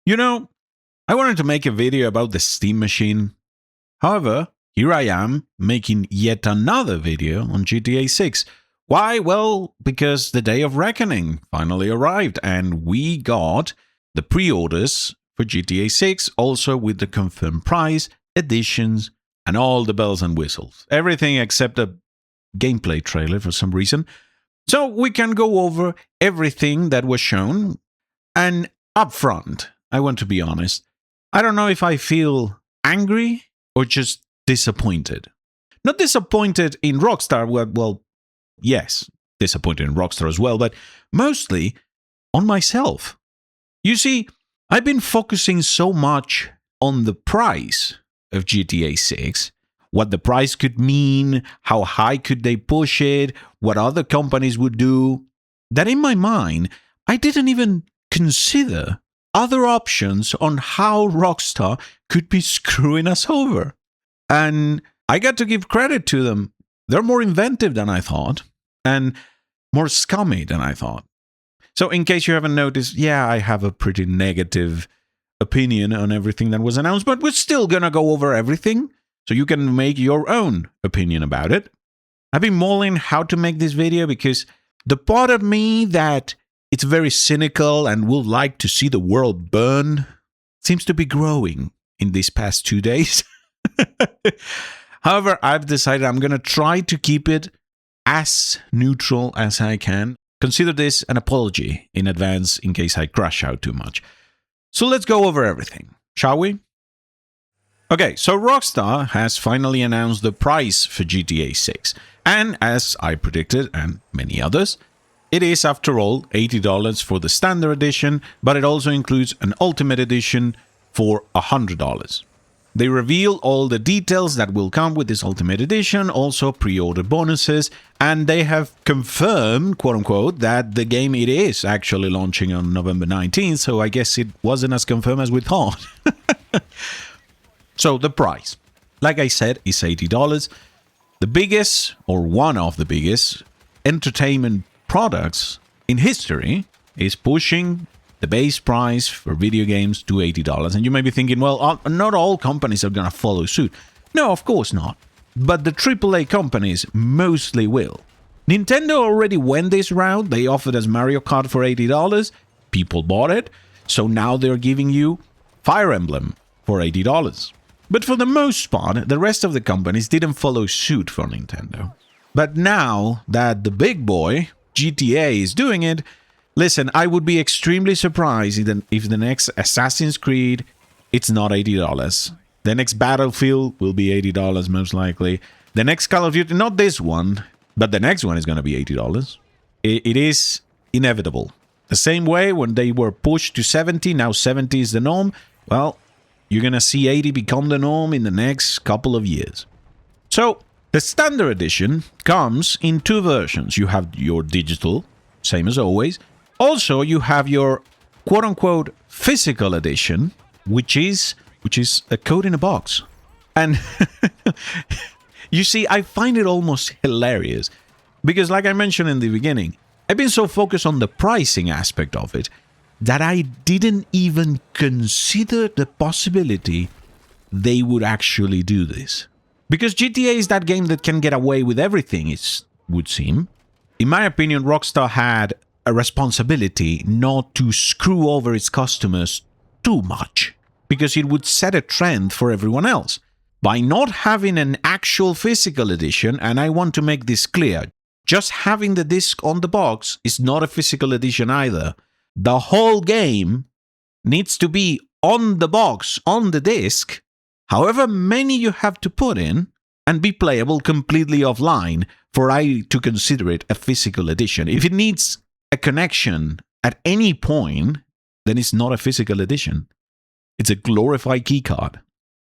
You know, I wanted to make a video about the Steam machine. However, here I am making yet another video on GTA 6. Why? Well, because the day of reckoning finally arrived and we got the pre-orders for GTA 6, also with the confirmed price, editions, and all the bells and whistles. Everything except a gameplay trailer for some reason. So we can go over everything that was shown. And up front, I want to be honest, I don't know if I feel angry or just disappointed. Not disappointed in Rockstar, well, yes, disappointed in Rockstar as well, but mostly on myself. You see, I've been focusing so much on the price of GTA 6, what the price could mean, how high could they push it, what other companies would do, that in my mind, I didn't even consider other options on how Rockstar could be screwing us over. And I got to give credit to them. They're more inventive than I thought, and more scummy than I thought. So in case you haven't noticed, yeah, I have a pretty negative opinion on everything that was announced, but we're still gonna go over everything, so you can make your own opinion about it. I've been mulling how to make this video because the part of me that it's very cynical and would like to see the world burn seems to be growing in these past 2 days. However, I've decided I'm going to try to keep it as neutral as I can. Consider this an apology in advance in case I crash out too much. So let's go over everything, shall we? Okay, so Rockstar has finally announced the price for GTA 6. And as I predicted, and many others, it is, after all, $80 for the standard edition, but it also includes an ultimate edition for $100. They reveal all the details that will come with this ultimate edition, also pre-order bonuses, and they have confirmed, quote-unquote, that the game it is actually launching on November 19th, so I guess it wasn't as confirmed as we thought. So the price, like I said, is $80. The biggest, or one of the biggest, entertainment products in history is pushing the base price for video games to $80. And you may be thinking, well, not all companies are going to follow suit. No, of course not. But the AAA companies mostly will. Nintendo already went this route. They offered us Mario Kart for $80. People bought it. So now they're giving you Fire Emblem for $80. But for the most part, the rest of the companies didn't follow suit for Nintendo. But now that the big boy, GTA, is doing it, listen, I would be extremely surprised if the next Assassin's Creed, it's not $80. The next Battlefield will be $80 most likely. The next Call of Duty, not this one, but the next one is going to be $80. It is inevitable. The same way when they were pushed to 70, now 70 is the norm. Well, you're going to see 80 become the norm in the next couple of years. So, the standard edition comes in two versions. You have your digital, same as always. Also, you have your quote-unquote physical edition, which is a code in a box. And you see, I find it almost hilarious because, like I mentioned in the beginning, I've been so focused on the pricing aspect of it that I didn't even consider the possibility they would actually do this. Because GTA is that game that can get away with everything, it would seem. In my opinion, Rockstar had a responsibility not to screw over its customers too much, because it would set a trend for everyone else. By not having an actual physical edition, and I want to make this clear, just having the disc on the box is not a physical edition either. The whole game needs to be on the box, on the disc, however many you have to put in, and be playable completely offline for I to consider it a physical edition. If it needs a connection at any point, then it's not a physical edition. It's a glorified keycard.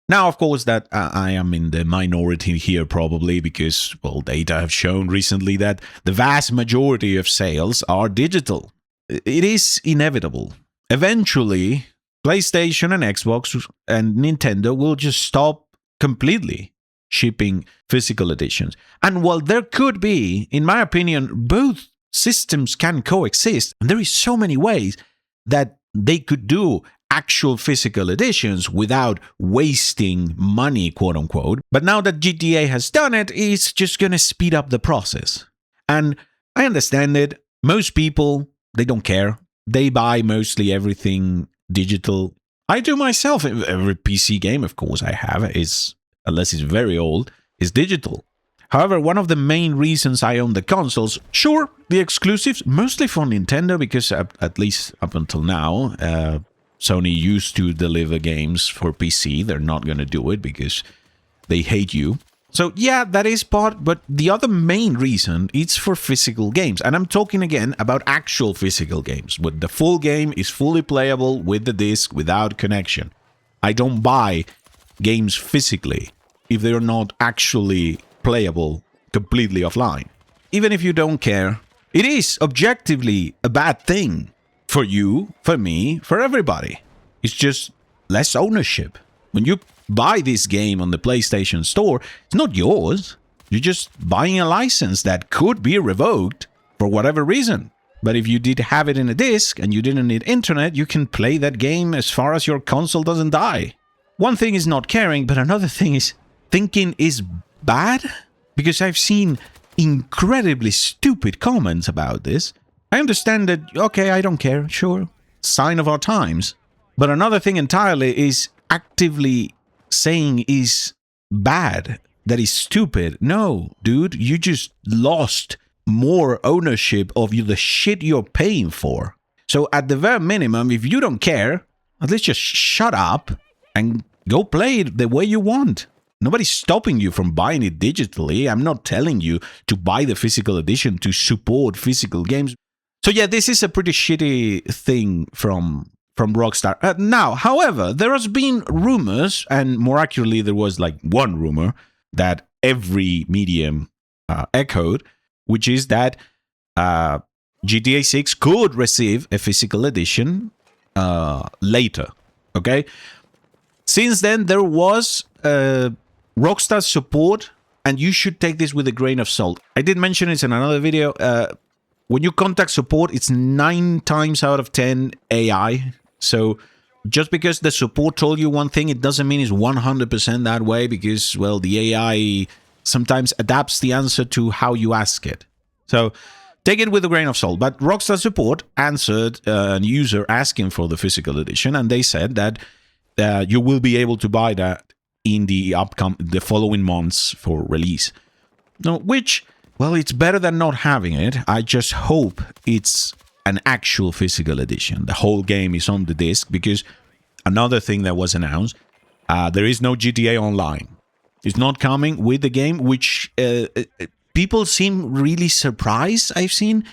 Now, of course, that I am in the minority here probably because, well, data have shown recently that the vast majority of sales are digital. It is inevitable. Eventually, PlayStation and Xbox and Nintendo will just stop completely shipping physical editions. And while there could be, in my opinion, both systems can coexist, and there is so many ways that they could do actual physical editions without wasting money, quote unquote. But now that GTA has done it, it's just going to speed up the process. And I understand it. Most people, they don't care. They buy mostly everything digital. I do myself. Every PC game, of course, I have is, unless it's very old, is digital. However, one of the main reasons I own the consoles, sure, the exclusives, mostly for Nintendo, because at least up until now, Sony used to deliver games for PC. They're not going to do it because they hate you. So yeah, that is part, but the other main reason is for physical games. And I'm talking again about actual physical games, where the full game is fully playable with the disc without connection. I don't buy games physically if they're not actually playable completely offline. Even if you don't care, it is objectively a bad thing for you, for me, for everybody. It's just less ownership. When you buy this game on the PlayStation Store, it's not yours. You're just buying a license that could be revoked for whatever reason. But if you did have it in a disc and you didn't need internet, you can play that game as far as your console doesn't die. One thing is not caring, but another thing is thinking is bad? Because I've seen incredibly stupid comments about this. I understand that, okay, I don't care, sure, sign of our times. But another thing entirely is actively saying is bad, that is stupid. No, dude, you just lost more ownership of the shit you're paying for. So at the very minimum, if you don't care, at least just shut up and go play it the way you want. Nobody's stopping you from buying it digitally. I'm not telling you to buy the physical edition to support physical games. So yeah, this is a pretty shitty thing from Rockstar. Now, however, there has been rumors, and more accurately, there was like one rumor that every medium echoed, which is that GTA 6 could receive a physical edition later. Okay? Since then, there was Rockstar support, and you should take this with a grain of salt. I did mention it in another video. When you contact support, it's 9 times out of 10 AI. So just because the support told you one thing, it doesn't mean it's 100% that way, because, well, the AI sometimes adapts the answer to how you ask it. So take it with a grain of salt. But Rockstar support answered a user asking for the physical edition, and they said that you will be able to buy that in the following months for release. Now, which, well, it's better than not having it. I just hope it's an actual physical edition. The whole game is on the disc, because another thing that was announced, there is no GTA Online. It's not coming with the game, which people seem really surprised. I've seen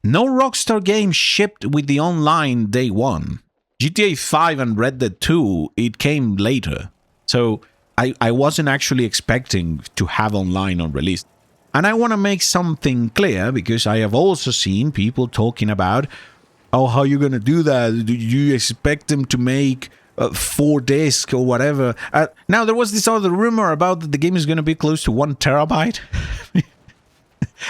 no Rockstar game shipped with the online day one. GTA 5 and Red Dead 2, it came later. So I wasn't actually expecting to have online on release. And I want to make something clear, because I have also seen people talking about, oh, how are you going to do that? Do you expect them to make 4 discs or whatever? Now, there was this other rumor about that the game is going to be close to 1 terabyte.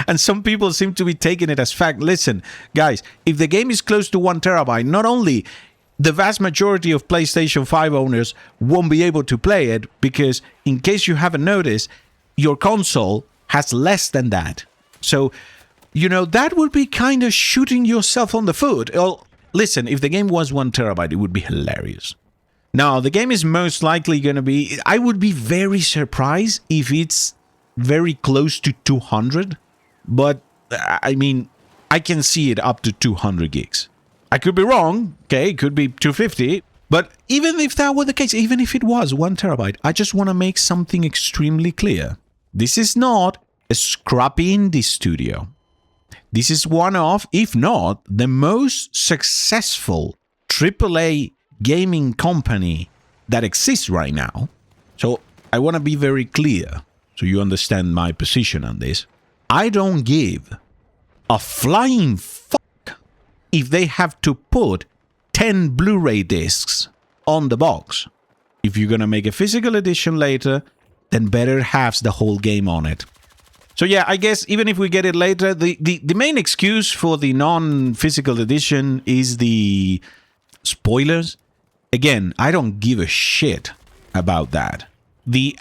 And some people seem to be taking it as fact. Listen, guys, if the game is close to 1 terabyte, not only the vast majority of PlayStation 5 owners won't be able to play it, because, in case you haven't noticed, your console has less than that. So, that would be kind of shooting yourself on the foot. Well, listen, if the game was 1 terabyte, it would be hilarious. Now, the game is most likely going to be... I would be very surprised if it's very close to 200. But, I mean, I can see it up to 200 gigs. I could be wrong, okay, it could be 250, but even if that were the case, even if it was 1 terabyte, I just want to make something extremely clear. This is not a scrappy indie studio. This is one of, if not, the most successful AAA gaming company that exists right now. So I want to be very clear, so you understand my position on this. I don't give a flying fuck if they have to put 10 Blu-ray discs on the box. If you're going to make a physical edition later, then better have the whole game on it. So yeah, I guess even if we get it later, the main excuse for the non-physical edition is the spoilers. again, I don't give a shit about that. The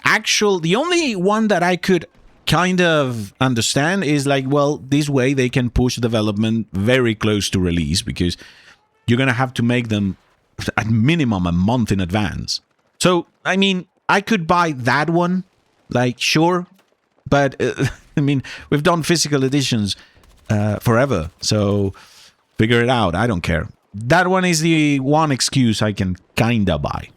only one that I could kind of understand is like, well, this way they can push development very close to release because you're going to have to make them at minimum a month in advance. So, I mean, I could buy that one, like, sure, but I mean, we've done physical editions forever, so figure it out. I don't care. That one is the one excuse I can kinda buy.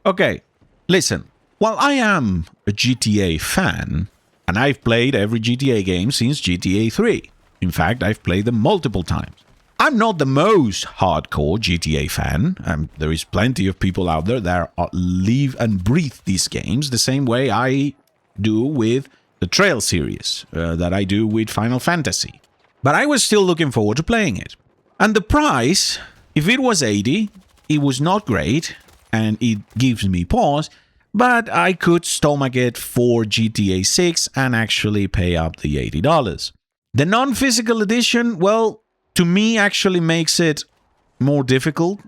Okay, listen. While I am a GTA fan, and I've played every GTA game since GTA 3. In fact, I've played them multiple times. I'm not the most hardcore GTA fan. There is plenty of people out there that live and breathe these games the same way I do with the Trail series, that I do with Final Fantasy. But I was still looking forward to playing it. And the price, if it was 80, it was not great, and it gives me pause, but I could stomach it for GTA 6 and actually pay up the $80. The non-physical edition, well, to me actually makes it more difficult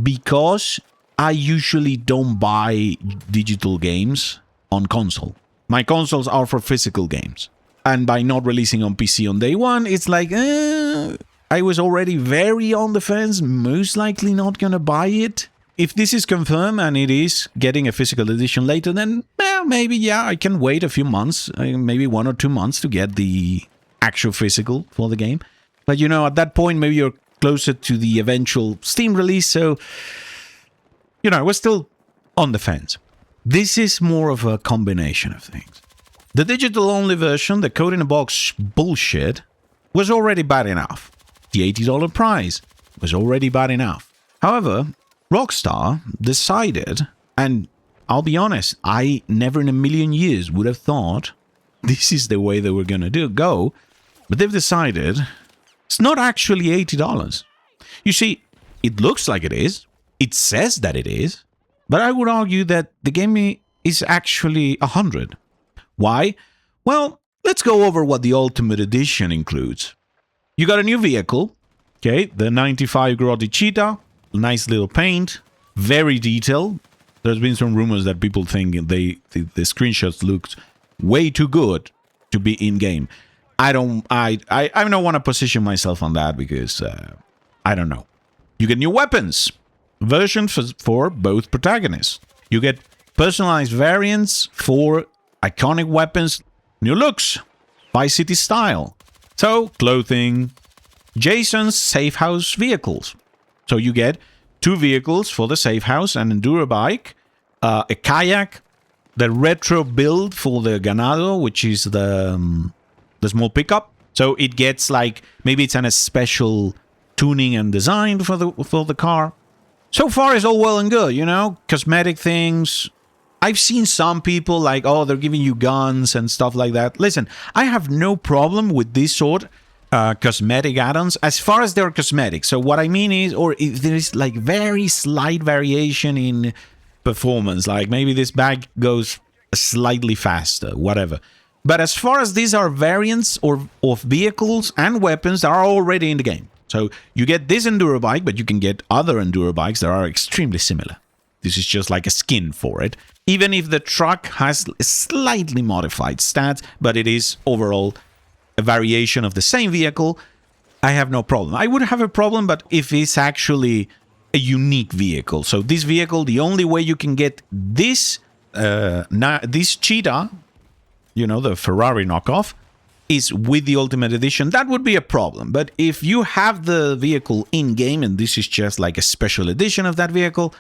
because I usually don't buy digital games on console. My consoles are for physical games. And by not releasing on PC on day one, it's like, I was already very on the fence, most likely not gonna buy it. If this is confirmed and it is getting a physical edition later, then maybe, yeah, I can wait a few months, maybe 1 or 2 months to get the actual physical for the game. But, you know, at that point, maybe you're closer to the eventual Steam release, so, you know, I was still on the fence. This is more of a combination of things. The digital-only version, the code-in-a-box bullshit, was already bad enough. The $80 price was already bad enough. However, Rockstar decided, and I'll be honest, I never in a million years would have thought this is the way they were going to go, but they've decided it's not actually $80. You see, it looks like it is, it says that it is, but I would argue that the game is actually $100. Why? Well, let's go over what the Ultimate Edition includes. You got a new vehicle, okay, the 95 Grotti Cheetah, nice little paint, very detailed. There's been some rumors that people think the screenshots looked way too good to be in game. I don't want to position myself on that because I don't know. You get new weapons, versions for both protagonists. You get personalized variants for iconic weapons, new looks, Vice City style. So, clothing, Jason's safe house vehicles. So you get 2 vehicles for the safe house, an enduro bike, a kayak, the retro build for the Ganado, which is the small pickup. So it gets like, maybe it's a special tuning and design for the car. So far it's all well and good, you know, cosmetic things. I've seen some people like, oh, they're giving you guns and stuff like that. Listen, I have no problem with this sort cosmetic add-ons as far as they're cosmetic. So what I mean is, or if there is like very slight variation in performance, like maybe this bag goes slightly faster, whatever. But as far as these are variants of vehicles and weapons that are already in the game. So you get this enduro bike, but you can get other enduro bikes that are extremely similar. This is just like a skin for it. Even if the truck has slightly modified stats, but it is overall a variation of the same vehicle, I have no problem. I would have a problem, but if it's actually a unique vehicle. So this vehicle, the only way you can get this this Cheetah, you know, the Ferrari knockoff, is with the Ultimate Edition. That would be a problem. But if you have the vehicle in-game and this is just like a special edition of that vehicle,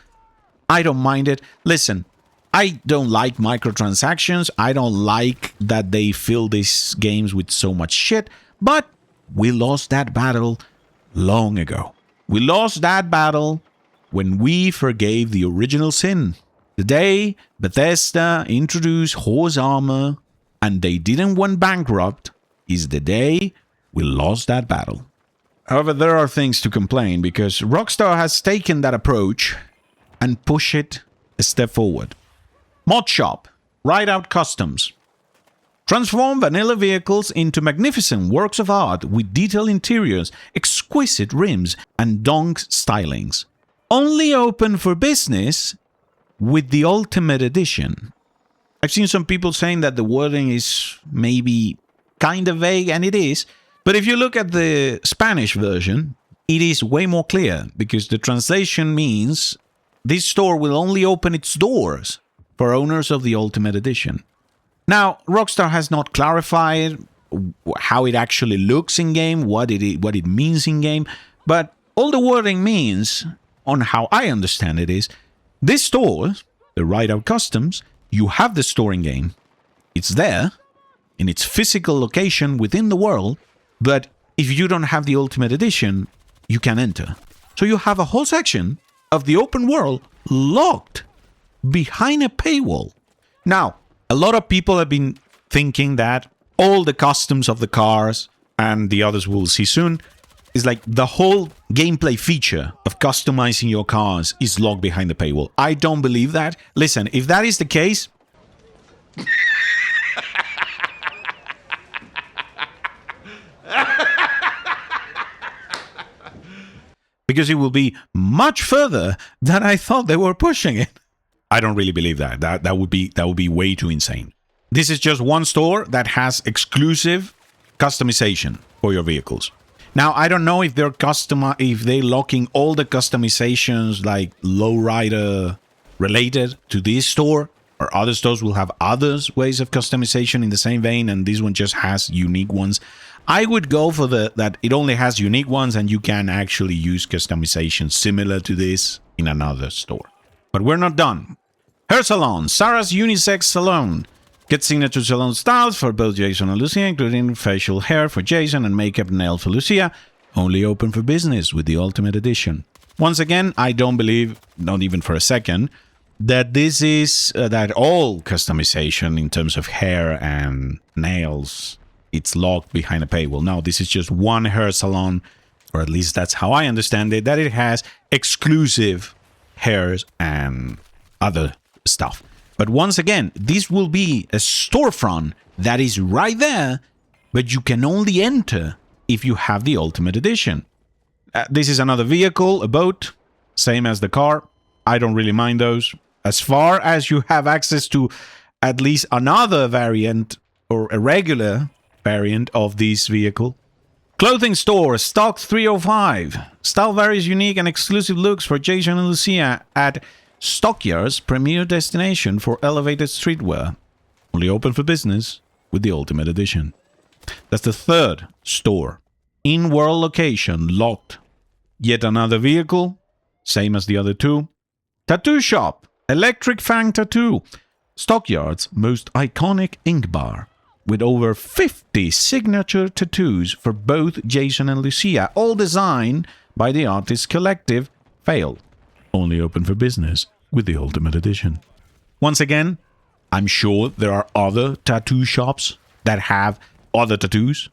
I don't mind it. Listen, I don't like microtransactions. I don't like that they fill these games with so much shit. But we lost that battle long ago. We lost that battle when we forgave the original sin. The day Bethesda introduced horse armor and they didn't went bankrupt is the day we lost that battle. However, there are things to complain because Rockstar has taken that approach and push it a step forward. Mod Shop, Ride Out Customs. Transform vanilla vehicles into magnificent works of art with detailed interiors, exquisite rims, and donk stylings. only open for business with the Ultimate Edition. I've seen some people saying that the wording is maybe kind of vague, and it is. But if you look at the Spanish version, it is way more clear, because the translation means this store will only open its doors for owners of the Ultimate Edition. Now, Rockstar has not clarified how it actually looks in-game, what it means in-game, but all the wording means, on how I understand it, is this store, the Rideout Customs, you have the store in-game. It's there, in its physical location within the world, but if you don't have the Ultimate Edition, you can enter. So you have a whole section of the open world locked behind a paywall. Now, a lot of people have been thinking that all the customs of the cars, and the others we'll see soon, is like the whole gameplay feature of customizing your cars is locked behind the paywall. I don't believe that. Listen, if that is the case... because it will be much further than I thought they were pushing it. I don't really believe that. That would be way too insane. This is just one store that has exclusive customization for your vehicles. Now, I don't know if they're locking all the customizations like lowrider related to this store, or other stores will have other ways of customization in the same vein, and this one just has unique ones. I would go for that it only has unique ones and you can actually use customization similar to this in another store. But we're not done. Hair Salon, Sarah's Unisex Salon. Get signature salon styles for both Jason and Lucia, including facial hair for Jason and makeup and nail for Lucia. Only open for business with the Ultimate Edition. Once again, I don't believe, not even for a second, that this is that all customization in terms of hair and nails, it's locked behind a paywall. No, this is just one hair salon, or at least that's how I understand it, that it has exclusive hairs and other stuff. But once again, this will be a storefront that is right there, but you can only enter if you have the Ultimate Edition. This is another vehicle, a boat, same as the car. I don't really mind those. As far as you have access to at least another variant or a regular variant of this vehicle. Clothing store, Stock 305. Style varies unique and exclusive looks for Jason and Lucia at Stockyard's premier destination for elevated streetwear. Only open for business with the Ultimate Edition. That's the third store. In-world location, locked. Yet another vehicle, same as the other two. Tattoo shop, Electric Fang Tattoo. Stockyard's most iconic ink bar. With over 50 signature tattoos for both Jason and Lucia, all designed by the artist collective Fail. Only open for business with the Ultimate Edition. Once again, I'm sure there are other tattoo shops that have other tattoos.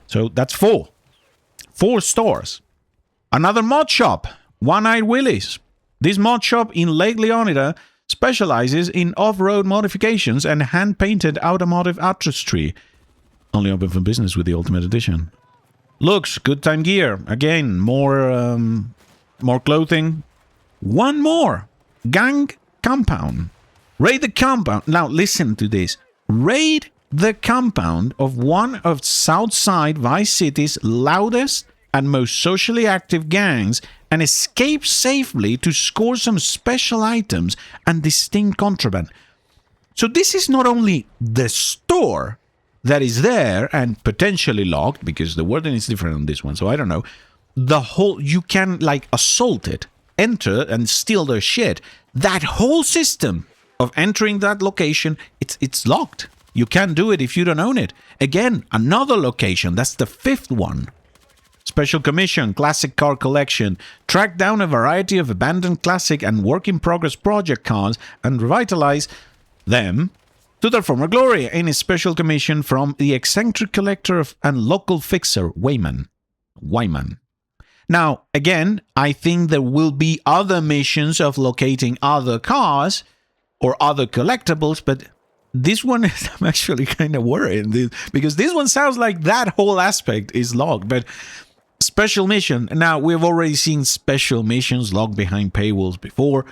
So that's four. 4 stores. Another mod shop, One-Eyed Willie's. This mod shop in Lake Leonida specializes in off-road modifications and hand-painted automotive artistry. Only open for business with the Ultimate Edition. Looks, good time gear. Again, more clothing. One more. Gang compound. Raid the compound. Now listen to this. Raid the compound of one of Southside Vice City's loudest and most socially active gangs and escape safely to score some special items and distinct contraband. So this is not only the store that is there and potentially locked, because the wording is different on this one, so I don't know. The whole, you can like assault it, enter and steal their shit. That whole system of entering that location, it's locked. You can't do it if you don't own it. Again, another location, that's the 5th one. Special commission, classic car collection. Track down a variety of abandoned classic and work-in-progress project cars and revitalize them to their former glory in a special commission from the eccentric collector and local fixer, Wyman. Now, again, I think there will be other missions of locating other cars or other collectibles, but this one, I'm actually kind of worried because this one sounds like that whole aspect is locked, but Special mission. Now, we've already seen special missions locked behind paywalls before,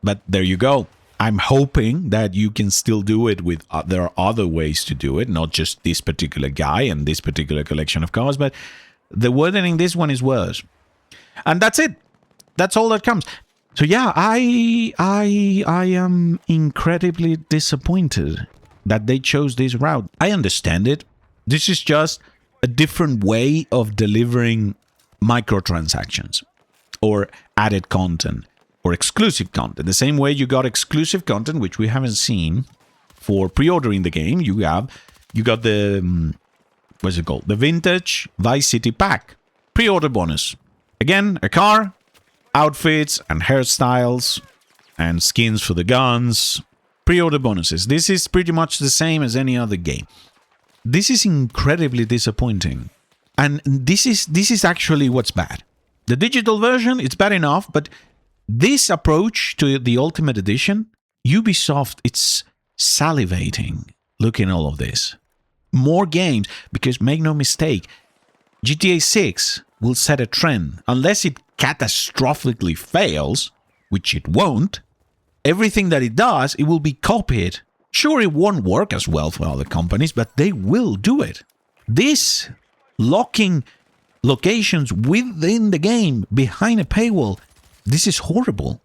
but there you go. I'm hoping that you can still do it with, there are other ways to do it, not just this particular guy and this particular collection of cars, but the wording in this one is worse. And that's it. That's all that comes. So yeah, I am incredibly disappointed that they chose this route. I understand it. This is just a different way of delivering microtransactions or added content or exclusive content. The same way you got exclusive content, which we haven't seen for pre-ordering the game. You got the, what's it called? The Vintage Vice City Pack. Pre-order bonus. Again, a car, outfits and hairstyles and skins for the guns. Pre-order bonuses. This is pretty much the same as any other game. This is incredibly disappointing. And this is actually what's bad. The digital version, it's bad enough, but this approach to the Ultimate Edition, Ubisoft, it's salivating looking at all of this. More games, because make no mistake, GTA 6 will set a trend. Unless it catastrophically fails, which it won't, everything that it does, it will be copied. Sure, it won't work as well for other companies, but they will do it. This locking locations within the game behind a paywall, this is horrible.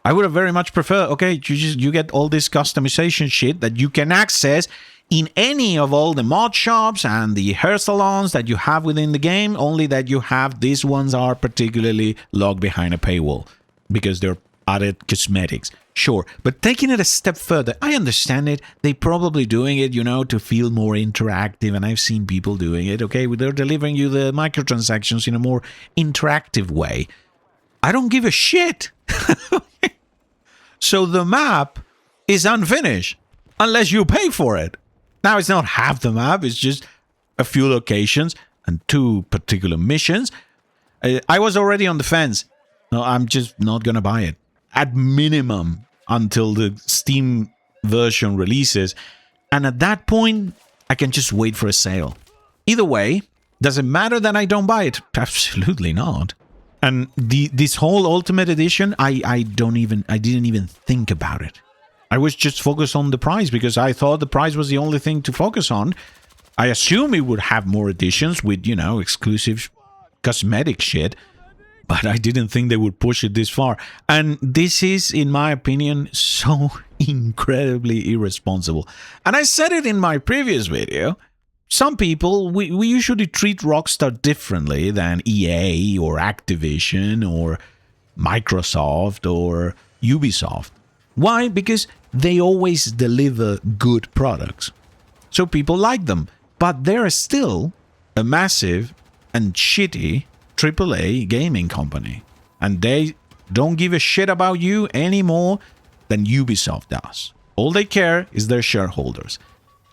I would have very much preferred, okay, you get all this customization shit that you can access in any of all the mod shops and the hair salons that you have within the game, only that you have these ones are particularly locked behind a paywall because they're added cosmetics. Sure, but taking it a step further, I understand it. They're probably doing it, to feel more interactive, and I've seen people doing it, okay? They're delivering you the microtransactions in a more interactive way. I don't give a shit. So the map is unfinished unless you pay for it. Now, it's not half the map, it's just a few locations and 2 particular missions. I was already on the fence. No, I'm just not going to buy it. At minimum, until the Steam version releases. And at that point, I can just wait for a sale. Either way, does it matter that I don't buy it? Absolutely not. And this whole Ultimate Edition, I didn't even think about it. I was just focused on the price because I thought the price was the only thing to focus on. I assume it would have more editions with, exclusive cosmetic shit. But I didn't think they would push it this far. And this is, in my opinion, so incredibly irresponsible. And I said it in my previous video. Some people, we usually treat Rockstar differently than EA or Activision or Microsoft or Ubisoft. Why? Because they always deliver good products. So people like them. But they're still a massive and shitty AAA gaming company. And they don't give a shit about you any more than Ubisoft does. All they care is their shareholders.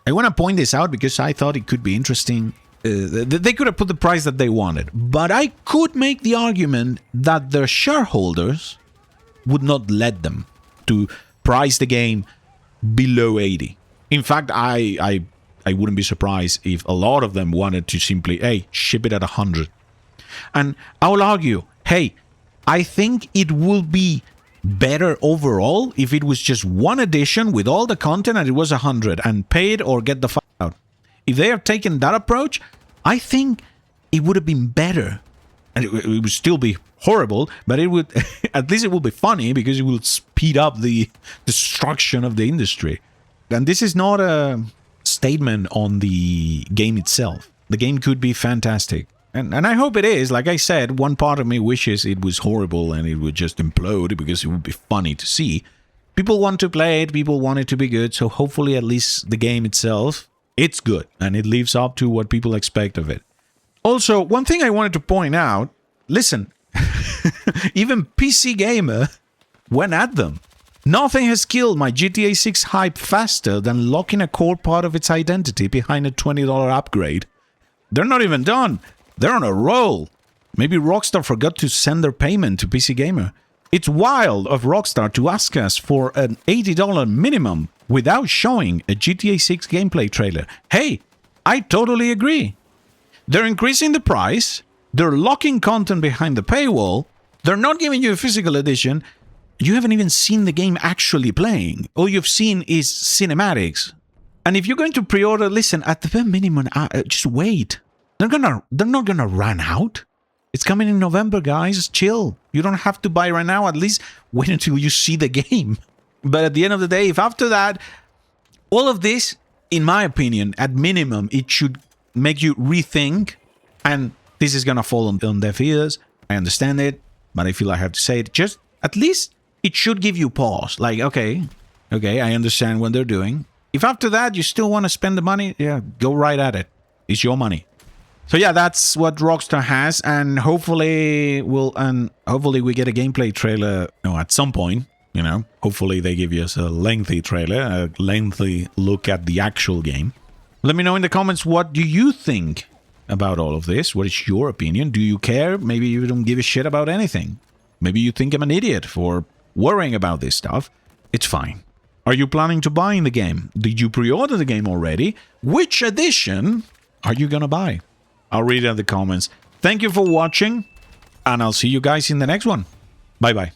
I want to point this out because I thought it could be interesting. They could have put the price that they wanted. But I could make the argument that their shareholders would not let them to price the game below 80. In fact, I wouldn't be surprised if a lot of them wanted to simply, hey, ship it at 100. And I will argue, hey, I think it will be better overall if it was just one edition with all the content and it was 100 and pay it or get the fuck out. If they have taken that approach, I think it would have been better. And it would still be horrible, but it would at least it will be funny because it will speed up the destruction of the industry. And this is not a statement on the game itself. The game could be fantastic. And I hope it is. Like I said, one part of me wishes it was horrible and it would just implode because it would be funny to see. People want to play it, people want it to be good, so hopefully at least the game itself, it's good and it lives up to what people expect of it. Also, one thing I wanted to point out, listen, even PC Gamer went at them. Nothing has killed my GTA 6 hype faster than locking a core part of its identity behind a $20 upgrade. They're not even done. They're on a roll. Maybe Rockstar forgot to send their payment to PC Gamer. It's wild of Rockstar to ask us for an $80 minimum without showing a GTA 6 gameplay trailer. Hey, I totally agree. They're increasing the price, They're locking content behind the paywall. They're not giving you a physical edition. You haven't even seen the game actually playing. All you've seen is cinematics. And if you're going to pre-order, listen, at the bare minimum, just wait. They're not gonna run out. It's coming in November, guys. Chill. You don't have to buy right now. At least wait until you see the game. But at the end of the day, if after that, all of this, in my opinion, at minimum, it should make you rethink. And this is gonna fall on deaf ears. I understand it, but I feel I have to say it. Just at least it should give you pause. Like, okay, I understand what they're doing. If after that you still want to spend the money, yeah, go right at it. It's your money. So yeah, that's what Rockstar has, and hopefully we get a gameplay trailer, at some point. Hopefully they give us a lengthy trailer, a lengthy look at the actual game. Let me know in the comments, what do you think about all of this? What is your opinion? Do you care? Maybe you don't give a shit about anything. Maybe you think I'm an idiot for worrying about this stuff. It's fine. Are you planning to buy the game? Did you pre-order the game already? Which edition are you gonna buy? I'll read it in the comments. Thank you for watching, and I'll see you guys in the next one. Bye-bye.